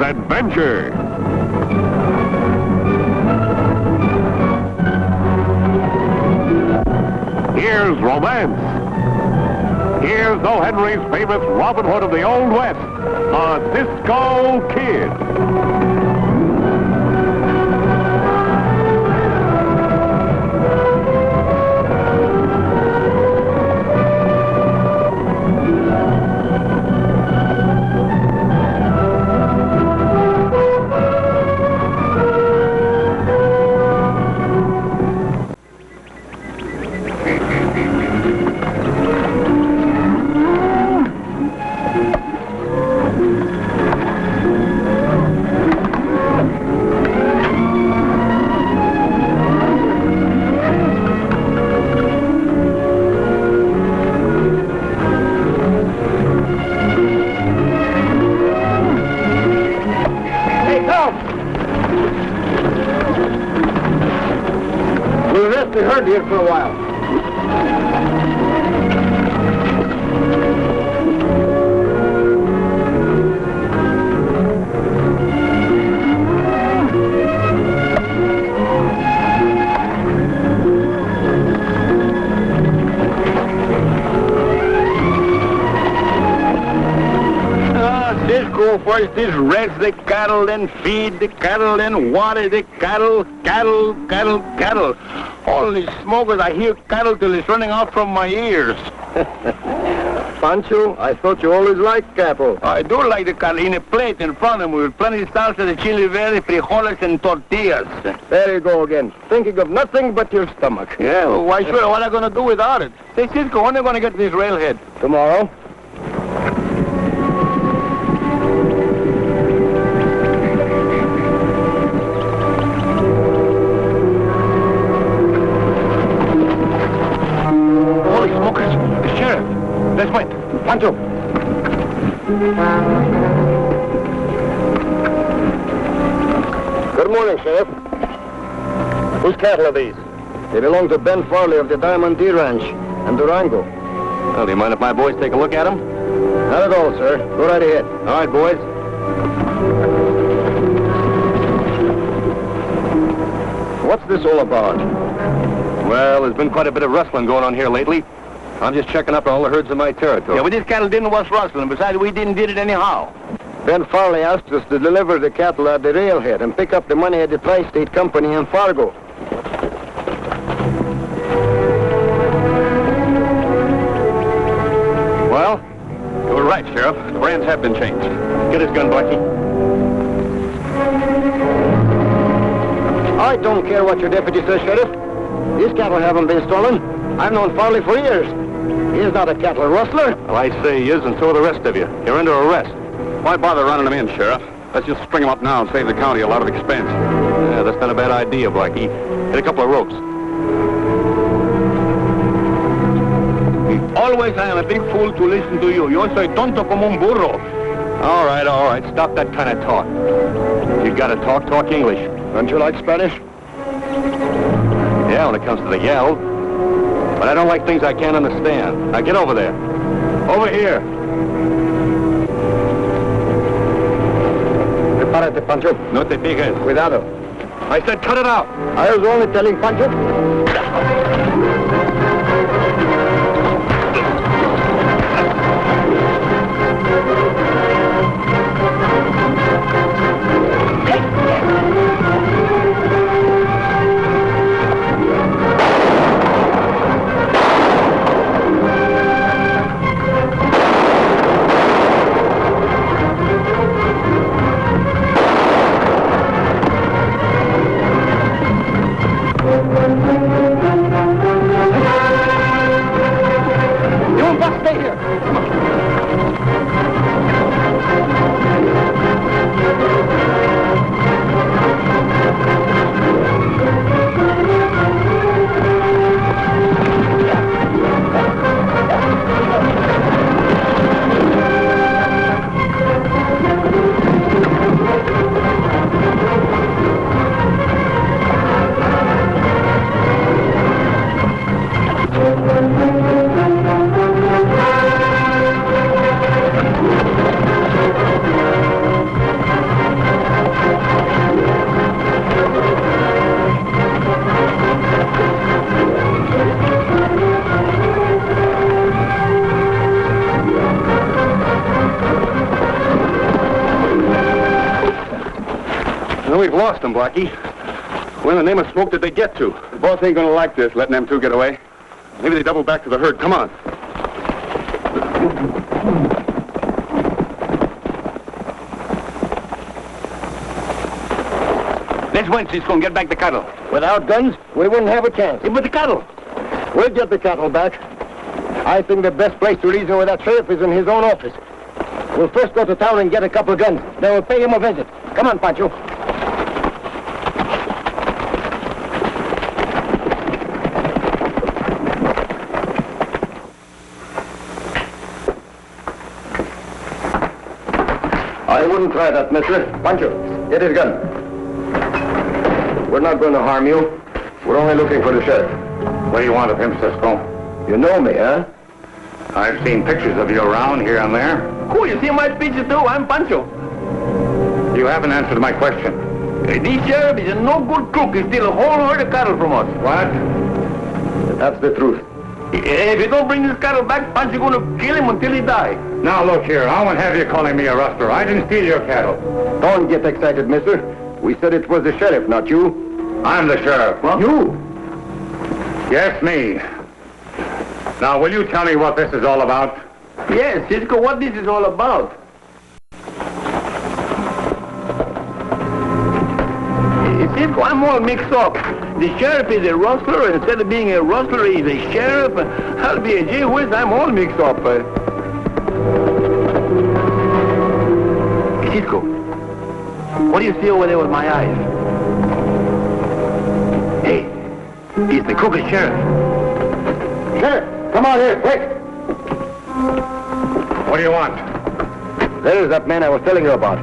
adventure. Here's romance. Here's O. Henry's famous Robin Hood of the Old West, a Cisco Kid. We'll herd here for a while. Cisco first is rest the cattle, then feed the cattle, then water the cattle. Holy smokers, I hear cattle till it's running out from my ears. Pancho, I thought you always liked cattle. I do like the cattle in a plate in front of me with plenty of salsa de chili verde, frijoles, and tortillas. There you go again, thinking of nothing but your stomach. Yeah, well, why sure? What am I going to do without it? Say, Cisco, when are you going to get to this railhead? Tomorrow. Let's wait. Pancho. Good morning, Sheriff. Whose cattle are these? They belong to Ben Farley of the Diamond D Ranch and Durango. Well, do you mind if my boys take a look at them? Not at all, sir. Go right ahead. All right, boys. What's this all about? Well, there's been quite a bit of rustling going on here lately. I'm just checking up on all the herds in my territory. Yeah, but this cattle didn't was rustling. Besides, we didn't did it anyhow. Ben Farley asked us to deliver the cattle at the railhead and pick up the money at the Tri-State Company in Fargo. Well, you were right, Sheriff. The brands have been changed. Get his gun, Blackie. I don't care what your deputy says, Sheriff. These cattle haven't been stolen. I've known Farley for years. He is not a cattle rustler. Well, I say he is, and so are the rest of you. You're under arrest. Why bother running him in, Sheriff? Let's just string him up now and save the county a lot of expense. Yeah, that's not a bad idea, Blackie. Get a couple of ropes. Always I am a big fool to listen to you. Yo soy tonto como un burro. All right. Stop that kind of talk. You gotta talk English. Don't you like Spanish? Yeah, when it comes to the yell. But I don't like things I can't understand. Now get over there. Over here. Prepárate, Pancho. No te piques. Cuidado. I said cut it out. I was only telling Pancho. lost them, Blackie. Where in the name of smoke did they get to? The boss ain't gonna like this, letting them two get away. Maybe they doubled back to the herd. Come on. Let's win, Cisco, and get back the cattle. Without guns, we wouldn't have a chance. But the cattle. We'll get the cattle back. I think the best place to reason with that sheriff is in his own office. We'll first go to town and get a couple of guns. Then we'll pay him a visit. Come on, Pancho. I wouldn't try that, mister. Pancho, get his gun. We're not going to harm you. We're only looking for the sheriff. What do you want of him, Cisco? You know me, huh? I've seen pictures of you around here and there. Cool, you see my picture too? I'm Pancho. You haven't answered my question. This sheriff is a no good crook. He steal a whole herd of cattle from us. What? That's the truth. If you don't bring this cattle back, Pancho gonna kill him until he die. Now look here, I won't have you calling me a rustler. I didn't steal your cattle. Don't get excited, mister. We said it was the sheriff, not you. I'm the sheriff. What? You? Yes, me. Now, will you tell me what this is all about? Yes, Cisco, what this is all about. Cisco, I'm all mixed up. The sheriff is a rustler. Instead of being a rustler, he's a sheriff. I'll be a gee whiz. I'm all mixed up. Cisco, what do you see over there with my eyes? Hey, it's the crooked sheriff. Sheriff, come on here, quick. What do you want? There's that man I was telling you about.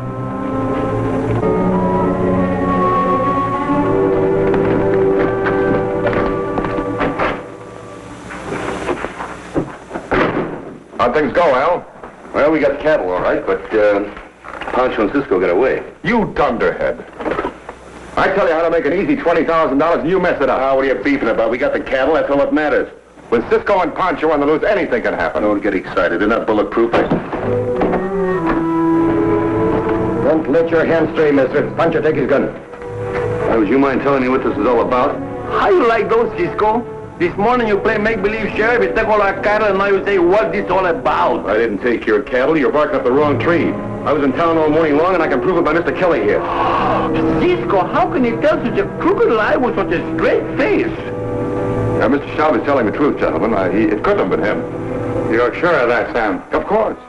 How'd things go, Al? Well, we got cattle, all right, but Pancho and Cisco got away. You dunderhead. I tell you how to make an easy $20,000 and you mess it up. What are you beefing about? We got the cattle, that's all that matters. When Cisco and Pancho on the loose, anything can happen. Don't get excited. They're not bulletproof. Don't let your hands stray, mister. Pancho, take his gun. Would you mind telling me what this is all about? How you like those, Cisco? This morning you play make-believe sheriff, you take all our cattle, and now you say, what's this all about? I didn't take your cattle. You're barking up the wrong tree. I was in town all morning long, and I can prove it by Mr. Kelly here. Cisco, how can you tell such a crooked lie with such a straight face? Now, Mr. Shelby's telling the truth, gentlemen. It couldn't have been him. You're sure of that, Sam? Of course.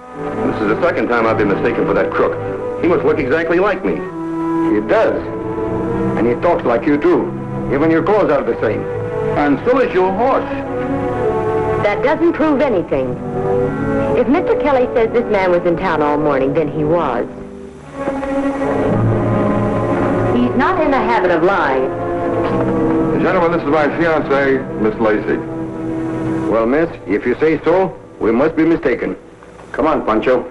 This is the second time I've been mistaken for that crook. He must look exactly like me. He does. And he talks like you, too. Even your clothes are the same. And so is your horse. That doesn't prove anything. If Mr. Kelly says this man was in town all morning, then he was. He's not in the habit of lying. Gentlemen, this is my fiancée, Miss Lacey. Well, miss, if you say so, we must be mistaken. Come on, Pancho.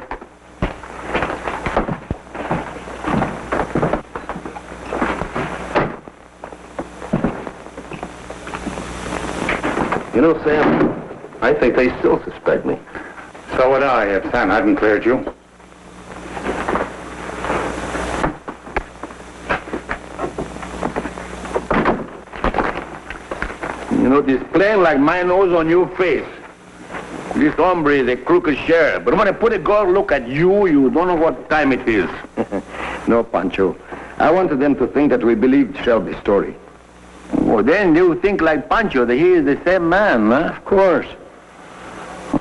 You know, Sam, I think they still suspect me. So would I if Sam hadn't cleared you. You know, this plain like my nose on your face. This hombre is a crooked sheriff. But when I put a good look at you, you don't know what time it is. No, Pancho. I wanted them to think that we believed Shelby's story. Well, then you think like Pancho, that he is the same man, huh? Of course.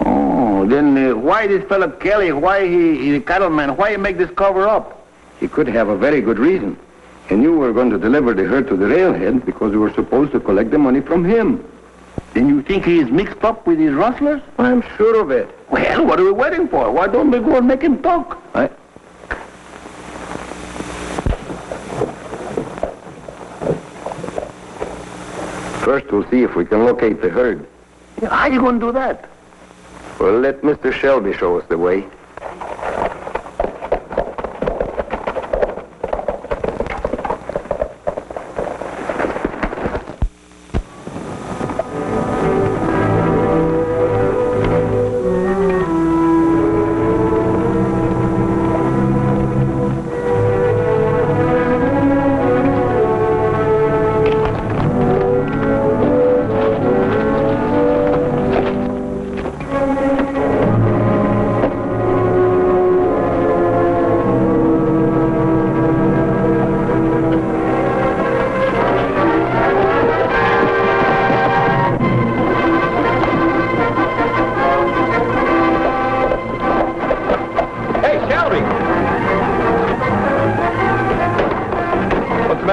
Oh, then why this fellow Kelly, why he's a cattleman, why he make this cover up? He could have a very good reason. He knew we were going to deliver the herd to the railhead because we were supposed to collect the money from him. Then you think he is mixed up with these rustlers? I'm sure of it. Well, what are we waiting for? Why don't we go and make him talk? First, we'll see if we can locate the herd. How are you going to do that? Well, let Mr. Shelby show us the way.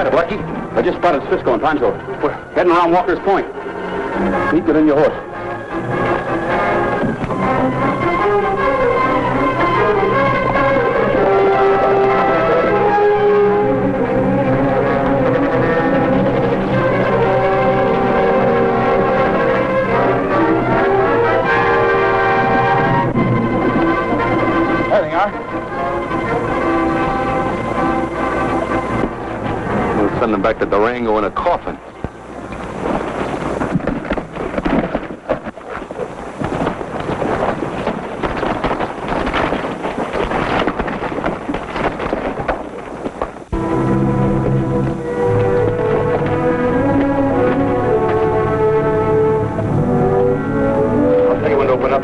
got it, Lucky? I just spotted Cisco and Pancho. We're heading around Walker's Point. Keep it in your horse. There they are. We'll send them back to Durango in a coffin. I'll tell you when to open up.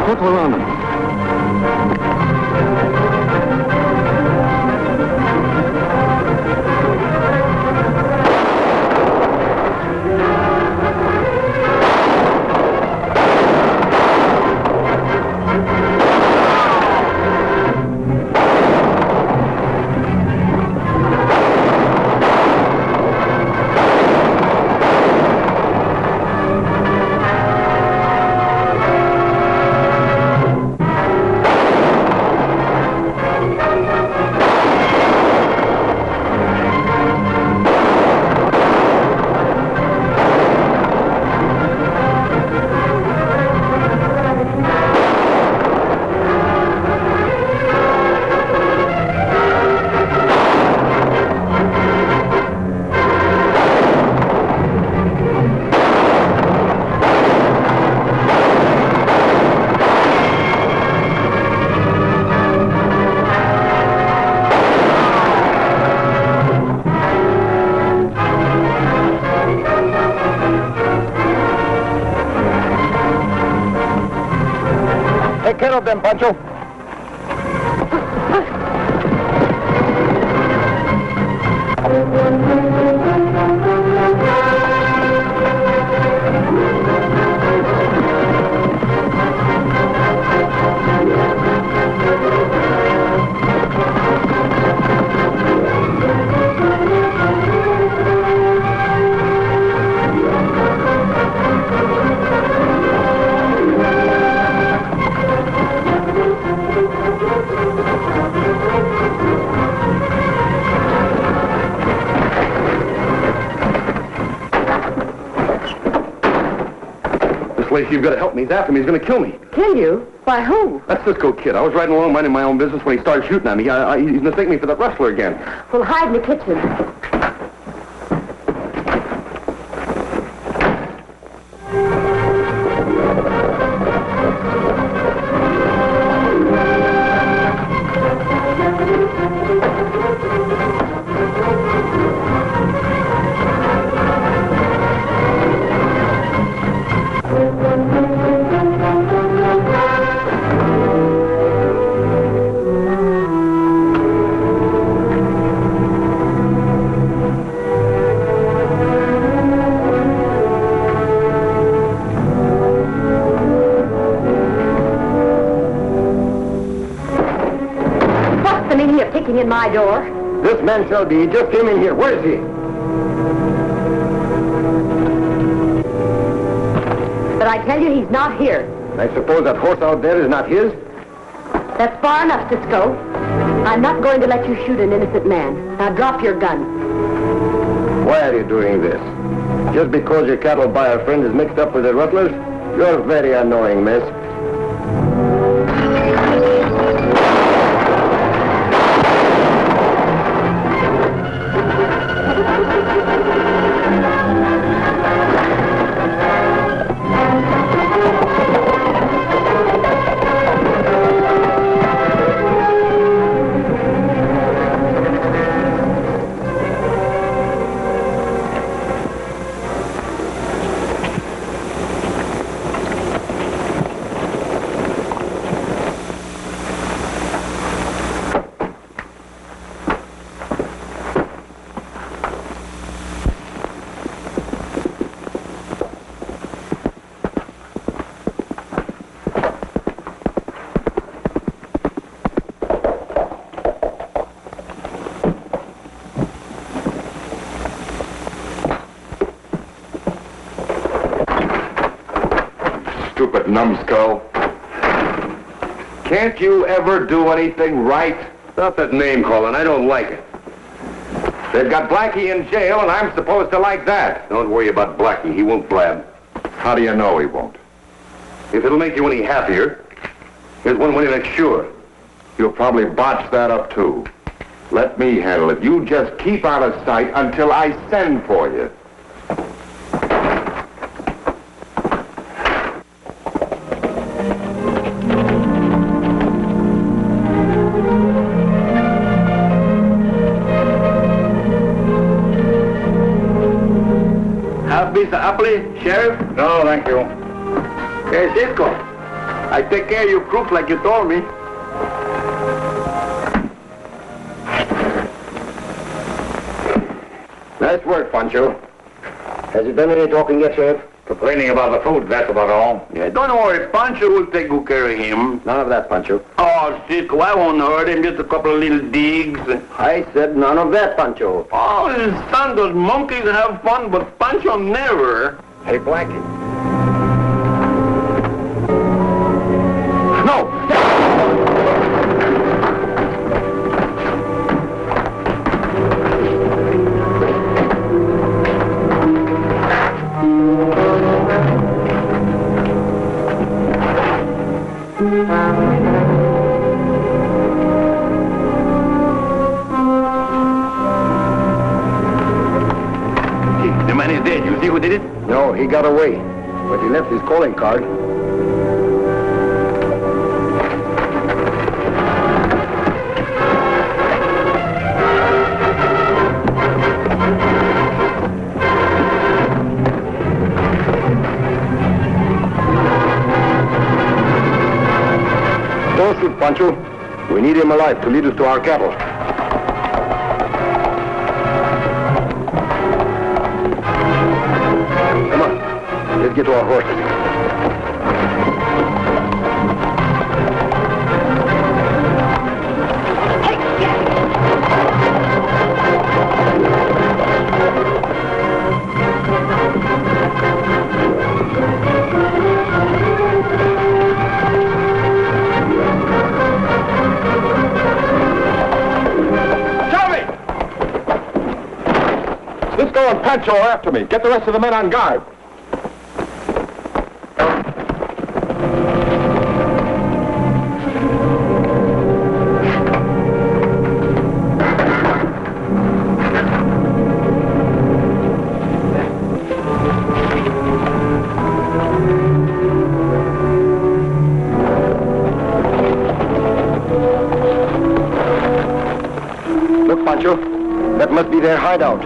Circle around them. Take care of them, Pancho. Lacey, you've got to help me. He's after me. He's going to kill me. Kill you? By who? That Cisco kid. I was riding along minding my own business when he started shooting at me. He's mistaken me for that rustler again. Well, hide in the kitchen. In my door. This man shall be. He just came in here. Where is he? But I tell you, he's not here. I suppose that horse out there is not his? That's far enough, Cisco. I'm not going to let you shoot an innocent man. Now drop your gun. Why are you doing this? Just because your cattle buyer friend is mixed up with the rustlers? You're very annoying, miss. stupid numbskull. Can't you ever do anything right? Stop that name calling. I don't like it. They've got Blackie in jail, and I'm supposed to like that. Don't worry about Blackie. He won't blab. How do you know he won't? If it'll make you any happier, here's one way to make sure. You'll probably botch that up, too. Let me handle it. You just keep out of sight until I send for you. Half piece of apple, Sheriff? No, thank you. Hey, Cisco. I take care of you crooks like you told me. Nice work, Pancho. Has he done any talking yet, Sheriff? Complaining about the food, that's about all. Yeah, don't worry. Pancho will take good care of him. None of that, Pancho. Oh, Cisco, I won't hurt him. Just a couple of little digs. I said none of that, Pancho. Oh, his son, those monkeys have fun, but Pancho never. Hey, Blackie. No! The man is dead. You see who did it? No, he got away. But he left his calling card. Don't shoot, Pancho. We need him alive to lead us to our cattle. Come on. Let's get to our horses. Cisco and Pancho are after me. Get the rest of the men on guard. Look, Pancho. That must be their hideout.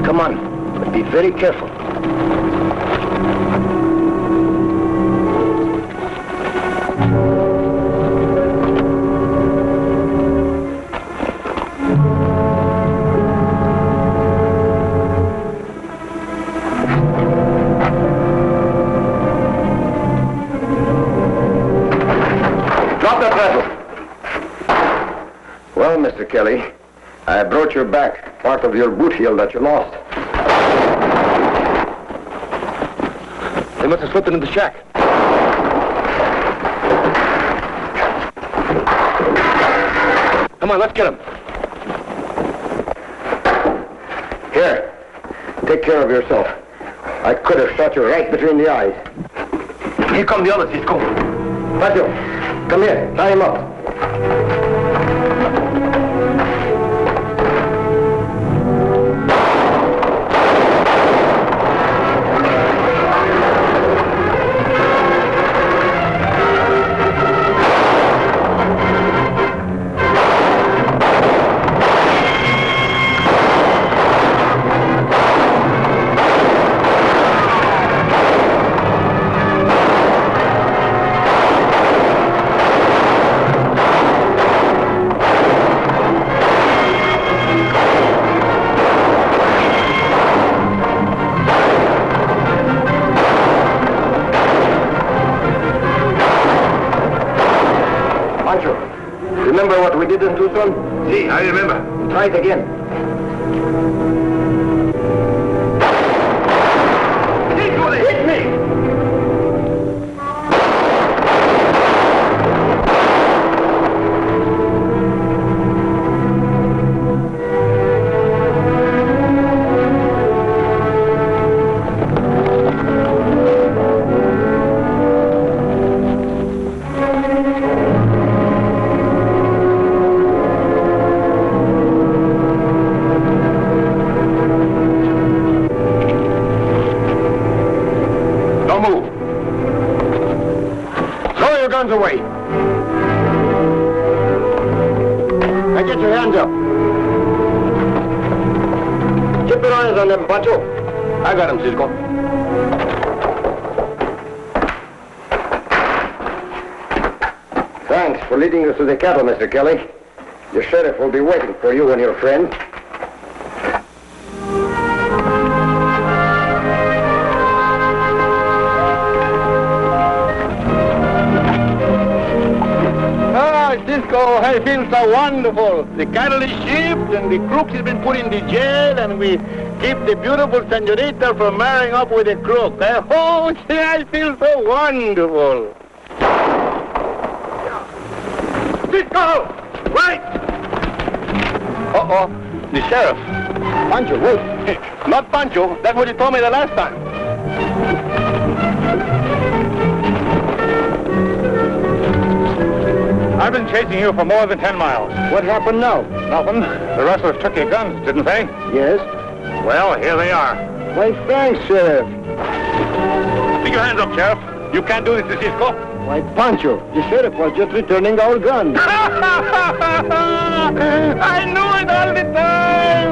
Come on, but be very careful. Drop that rifle. Well, Mr. Kelly, I brought you back part of your boot heel that you lost. They must have slipped into the shack. Come on, let's get them. Here, take care of yourself. I could have shot you right between the eyes. Here come the others, Cisco. Pancho, come here. Tie him up. Remember what we did in Tucson? See, I remember. Try it again. Cisco, they hit me! guns away. Now get your hands up. Keep your eyes on them, Pancho. I got him, Cisco. Thanks for leading us to the cattle, Mr. Kelly. The sheriff will be waiting for you and your friend. Cisco, I feel so wonderful. The cattle is shipped and the crook has been put in the jail and we keep the beautiful senorita from marrying up with a crook. Oh, I feel so wonderful. Cisco! Right! Uh-oh, the sheriff. Pancho, wait. Not Pancho. That's what you told me the last time. I've been chasing you for more than 10 miles. What happened now? Nothing. The rustlers took your guns, didn't they? Yes. Well, here they are. Why, thanks, Sheriff. Stick your hands up, Sheriff. You can't do this to Cisco. Why, Pancho, the sheriff was just returning our guns. I knew it all the time!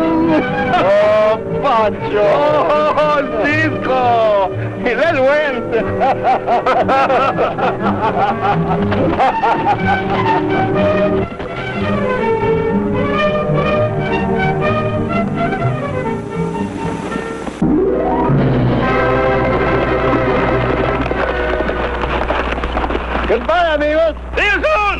Oh, Pancho! Oh, Cisco! Let's went! Goodbye, amigos. See you soon!